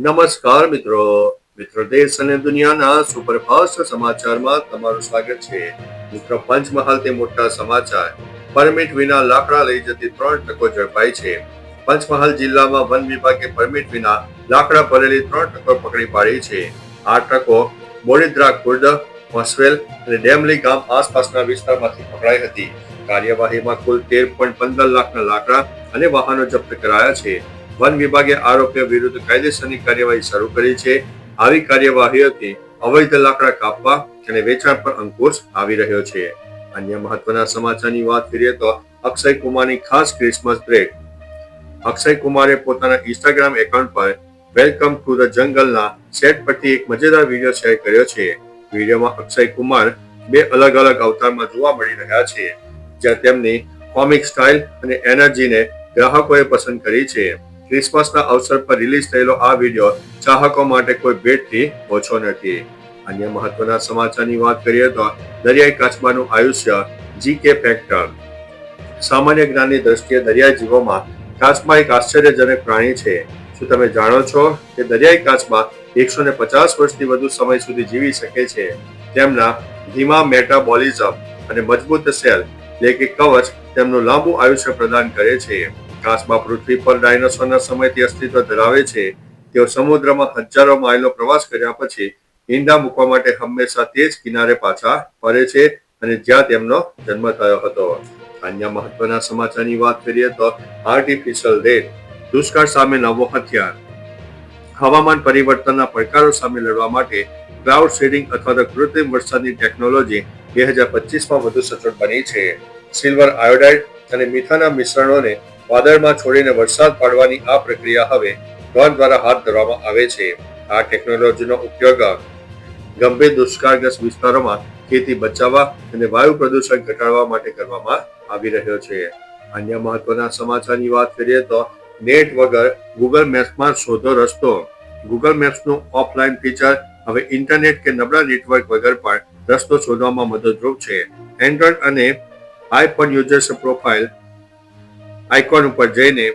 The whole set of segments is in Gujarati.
નમસ્કાર મિત્રો દેશ અને દુનિયાના સુપરફાસ્ટ સમાચારમાં તમારું સ્વાગત છે. મિત્રો, પંચમહાલથી મોટા સમાચાર. પરમિટ વિના લાકડા લઈ જતી 3 ટ્રકો ઝડપાઈ છે. પંચમહાલ જિલ્લામાં વન વિભાગે પરમિટ વિના લાકડા ભરેલી 3 ટ્રકો પકડી પાડી છે. આ ટ્રકો બોડીદ્રા ખુર્દ, મસવેલ અને ડેમલી ગામ આસપાસના વિસ્તારમાંથી પકડાઈ હતી. કાર્યવાહીમાં કુલ 13.15 લાખના લાકડા અને વાહનો જપ્ત કરાયા છે. વન વિભાગે આરોપીઓ વિરુદ્ધ કાયદેસરની કાર્યવાહી શરૂ કરી છે. આવી કાર્યવાહીઓથી અવૈધ લાકડા કાપવા અને વેચાણ પર અંકુશ આવી રહ્યો છે. અન્ય મહત્વના સમાચારની વાત કરીએ તો અક્ષય કુમારની ખાસ ક્રિસમસ ભેટ. અક્ષય કુમારે પોતાના ઇન્સ્ટાગ્રામ એકાઉન્ટ પર વેલકમ ટુ ધ જંગલના સેટ પરથી એક મજેદાર વિડીયો શેર કર્યો છે. વિડીયોમાં અક્ષય કુમાર 2 અલગ અલગ અવતારમાં જોવા મળી રહ્યા છે, જ્યાં તેમની કોમિક સ્ટાઇલ અને એનર્જીને ગ્રાહકોએ પસંદ કરી છે. ક્રિસમસના અવસર પર રિલીઝ થયેલો આ વિડીયો ચાહકો માટે કોઈ ભેટથી ઓછો નથી. અન્ય મહત્વના સમાચારની વાત કરીએ તો દરિયાઈ કાચબાનું આયુષ્ય જીકે ફેક્ટર. સામાન્ય જ્ઞાનની દ્રષ્ટિએ દરિયાઈ જીવોમાં કાચબા એક આશ્ચર્યજનક પ્રાણી છે. શું તમે જાણો છો કે દરિયાઈ કાચબા 150 વર્ષથી વધુ સમય સુધી જીવી શકે છે? તેમના ધીમા મેટાબોલિઝમ અને મજબૂત સેલ એટલે કે કવચ તેમનું લાંબુ આયુષ્ય પ્રદાન કરે છે. કાચબા પૃથ્વી પર ડાયનોસોરના સમયથી અસ્તિત્વ ધરાવે છે. તેઓ સમુદ્રમાં હજારો માઇલનો પ્રવાસ કર્યા પછી ઈંડા મૂકવા માટે હંમેશા તે જ કિનારે પાછા ફરે છે અને જ્યાં તેમનો જન્મ થયો હતો. અન્ય મહત્વના સમાચારની વાત કરીએ તો આર્ટિફિશિયલ રેન. દુષ્કાળ સામે નવો હથિયાર. હવામાન પરિવર્તનના પડકારો સામે લડવા માટે ક્લાઉડ સીડિંગ અથવા તો કૃત્રિમ વરસાદની ટેકનોલોજી 2025માં વધુ સચોટ બની છે. સિલ્વર આયોડાઇડ અને મીઠાના મિશ્રણોને વાદળમાં છોડીને વરસાદ પાડવાની આ પ્રક્રિયા હવે ડ્રોન દ્વારા હાથ ધરવામાં આવે છે. આ ટેકનોલોજીનો ઉપયોગ ગંભીર દુષ્કાળગ્રસ્ત વિસ્તારોમાં ખેતી બચાવવા અને વાયુ પ્રદૂષણ ઘટાડવા માટે કરવામાં આવી રહ્યો છે. અન્ય મહત્વના સમાચારની વાત કરીએ તો નેટ વગર ગૂગલ મેપ્સમાં શોધો રસ્તો. ગૂગલ મેપ્સનું ઓફલાઈન ફીચર હવે ઇન્ટરનેટ કે નબળા નેટવર્ક વગર પણ રસ્તો શોધવામાં મદદરૂપ છે. એન્ડ્રોઇડ અને આઈફોન યુઝર્સ પ્રોફાઇલ આઇકોન ઉપર જઈને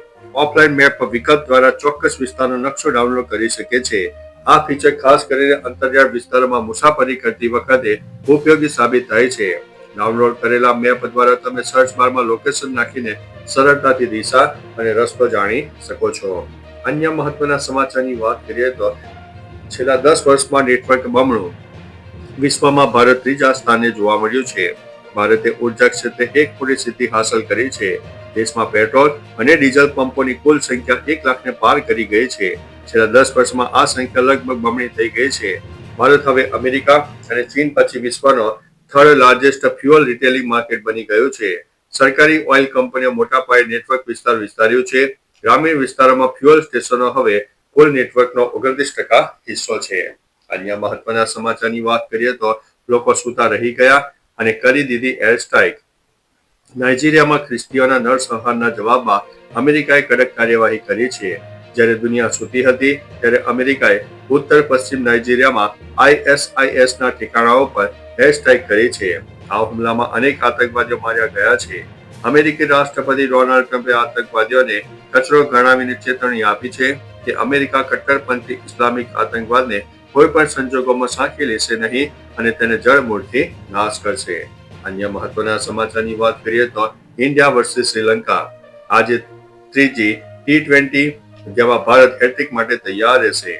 ઓફલાઈન મેપ વિકલ્પ દ્વારા ચોક્કસ વિસ્તારનો નકશો ડાઉનલોડ કરી શકે છે. આ ફીચર ખાસ કરીને અંતરિયાળ વિસ્તારોમાં મુસાફરી કરતી વખતે ઉપયોગી સાબિત થાય છે. ડાઉનલોડ કરેલા મેપ દ્વારા તમે સર્ચ બારમાં લોકેશન નાખીને સરળતાથી દિશા અને રસ્તો જાણી શકો છો. અન્ય મહત્વના સમાચારની વાત કરીએ તો છેલ્લા 10 વર્ષમાં નેટવર્ક બમણું. વિશ્વમાં ભારત 3જા સ્થાને જોવા મળ્યું છે. ભારતે ઉર્જા ક્ષેત્રે એક મોટી સિદ્ધિ હાંસલ કરી છે. દેશમાં પેટ્રોલ અને ડીઝલ પંપોની કુલ સંખ્યા 1 લાખને પાર કરી ગઈ છે. છેલ્લા 10 વર્ષમાં આ સંખ્યા લગભગ બમણી થઈ ગઈ છે. ભારત હવે અમેરિકા અને ચીન પછી વિશ્વનો third largest fuel retailing market બની ગયું છે. સરકારી ઓઇલ કંપનીઓ મોટા પાયે નેટવર્ક વિસ્તાર્યું છે. ગ્રામીણ વિસ્તારોમાં ફ્યુઅલ સ્ટેશનો હવે કુલ નેટવર્કનો 29% હિસ્સો છે. અન્ય મહત્વના સમાચારની વાત કરીએ તો લોકો સૂતા રહી ગયા અને કરી દીધી એર સ્ટ્રાઇક. નાઇજીરિયામાં ખ્રિસ્તીઓના નરસંહારના જવાબમાં અમેરિકાએ કડક કાર્યવાહી કરી છે. જ્યારે દુનિયા સૂતી હતી ત્યારે અમેરિકાએ ઉત્તર પશ્ચિમ નાઇજીરિયામાં ISISના ઠેકાણાઓ પર એર સ્ટ્રાઇક કરી છે. આ હુમલામાં અનેક આતંકવાદીઓ માર્યા ગયા છે. અમેરિકી રાષ્ટ્રપતિ ડોનાલ્ડ ટ્રમ્પે આતંકવાદીઓને કચરો ગણાવીને ચેતવણી આપી છે કે અમેરિકા કટ્ટરપંથી ઇસ્લામિક આતંકવાદને કોઈ પણ સંજોગોમાં સાંકી લેશે નહીં અને તેને જડમૂળથી નાશ કરશે. અન્ય મહત્વના સમાચારની વાત કરીએ તો ઇન્ડિયા વર્સિસ શ્રીલંકા. આજે ત્રીજી T20 જેમાં ભારત હેટ્રિક માટે તૈયાર રહેશે.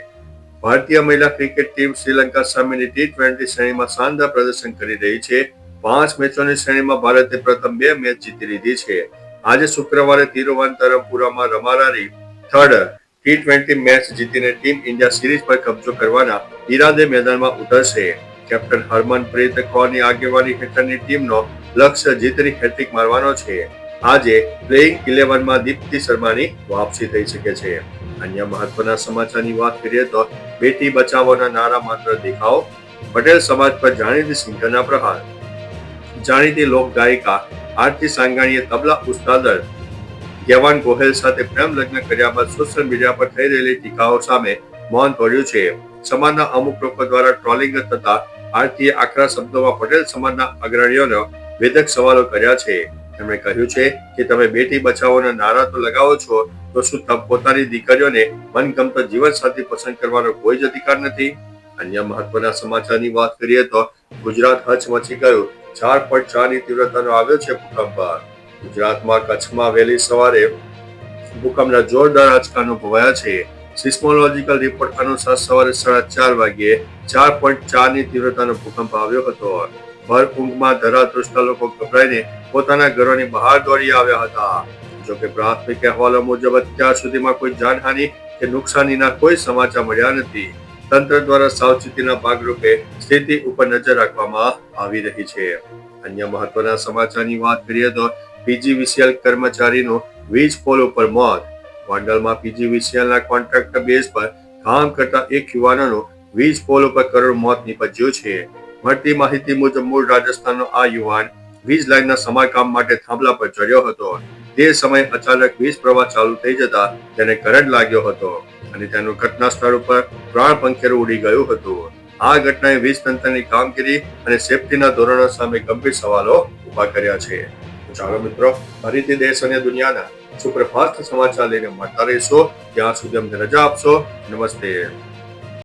ભારતીય મહિલા ક્રિકેટ ટીમ શ્રીલંકા સામેની T20 શ્રેણીમાં શાનદાર પ્રદર્શન કરી રહી છે. 5 મેચોની શ્રેણીમાં ભારતે પ્રથમ 2 મેચ જીતી લીધી છે. આજે શુક્રવારે તિરુવનંતપુરમમાં રમાનારી થર્ડ T20 મેચ જીતીને ટીમ ઇન્ડિયા સિરીઝ પર કબજો કરવાના ઈરાદે મેદાનમાં ઉતરશે. કેપ્ટન હરમનપ્રીત કૌરની આગેવાની હેઠળની ટીમનો લક્ષ્ય જીતની હેટ્રિક મારવાનો છે. આજે પ્લેઇંગ 11માં દીપ્તિ શર્માની વાપસી થઈ શકે છે. અન્ય મહત્વના સમાચારની વાત કરીએ તો બેટી બચાવોના નારા માત્ર દેખાવ. પટેલ સમાજ પર જાણીતી સિંગરના પ્રહાર. જાણીતી લોક ગાયિકા આરતી સાંગાણીએ તબલા ઉસ્તાદ જ્ઞાવાન ગોહેલ સાથે પ્રેમ લગ્ન કર્યા બાદ સોશિયલ મીડિયા પર થઈ રહેલી ટીકાઓ સામે મૌન તોડ્યું છે. સમાજના અમુક લોકો દ્વારા ટ્રોલિંગ થતા આરતીએ આકરા શબ્દોમાં પટેલ સમાજના અગ્રણીઓનો વેધક સવાલો કર્યા છે. તેમણે કહ્યું છે કે તમે બેટી બચાવોના નારા તો લગાવો છો, તો શું પોતાની દીકરીઓને મનગમતો જીવનસાથી પસંદ કરવાનો કોઈ જ અધિકાર નથી? અન્ય મહત્વના સમાચારની વાત કરીએ તો ગુજરાત હચમચી ગયું. 4.4ની તીવ્રતાનો આવ્યો છે ભૂકંપ. ગુજરાતમાં કચ્છમાં વહેલી સવારે ભૂકંપના જોરદાર આંચકા અનુભવાયા છે. સિસ્મોલોજીકલ રિપોર્ટ અનુસાર સવારે 4:30 વાગ્યે 4.4ની તીવ્રતાનો ભૂકંપ આવ્યો હતો. ભર ઊંઘમાં ધરાધ્રુજતા લોકો ગભરાઈને પોતાના ઘરોની બહાર દોડી આવ્યા હતા. જોકે પ્રાથમિક અહેવાલો મુજબ અત્યાર સુધીમાં કોઈ જાનહાનિ કે નુકસાનીના કોઈ સમાચાર મળ્યા નથી. તંત્ર દ્વારા સાવચેતીના ભાગરૂપે સ્થિતિ ઉપર નજર રાખવામાં આવી રહી છે. અન્ય મહત્વના સમાચારની વાત કરીએ તો પીજીવીસીએલ કર્મચારીનું વીજ પોલ ઉપર મોત. ગોંડલમાં પીજીવીસીએલના કોન્ટ્રાક્ટર બેઝ પર કામ કરતા એક યુવાનનું વીજ પોલ ઉપર કરુણ મોત નીપજ્યું છે. મળતી માહિતી મુજબ મૂળ રાજસ્થાનનો આ યુવાન વીજ લાઇનના સમારકામ માટે થાંભલા પર ચડ્યો હતો. તે સમયે અચાનક વીજ પ્રવાહ ચાલુ થઈ જતા તેને કરંટ લાગ્યો હતો અને તેનું ઘટના સ્થળ ઉપર પ્રાણ પંખેરું ઉડી ગયું હતું. આ ઘટનાએ વીજ તંત્રની કામગીરી અને સેફટીના ધોરણો સામે ગંભીર સવાલો ઉભા કર્યા છે. ચાલો મિત્રો, ફરીથી દેશ અને દુનિયાના સુપરફાસ્ટ સમાચાર લઈને મળતા રહીશો. ત્યાં સુધી અમને રજા આપશો. નમસ્તે.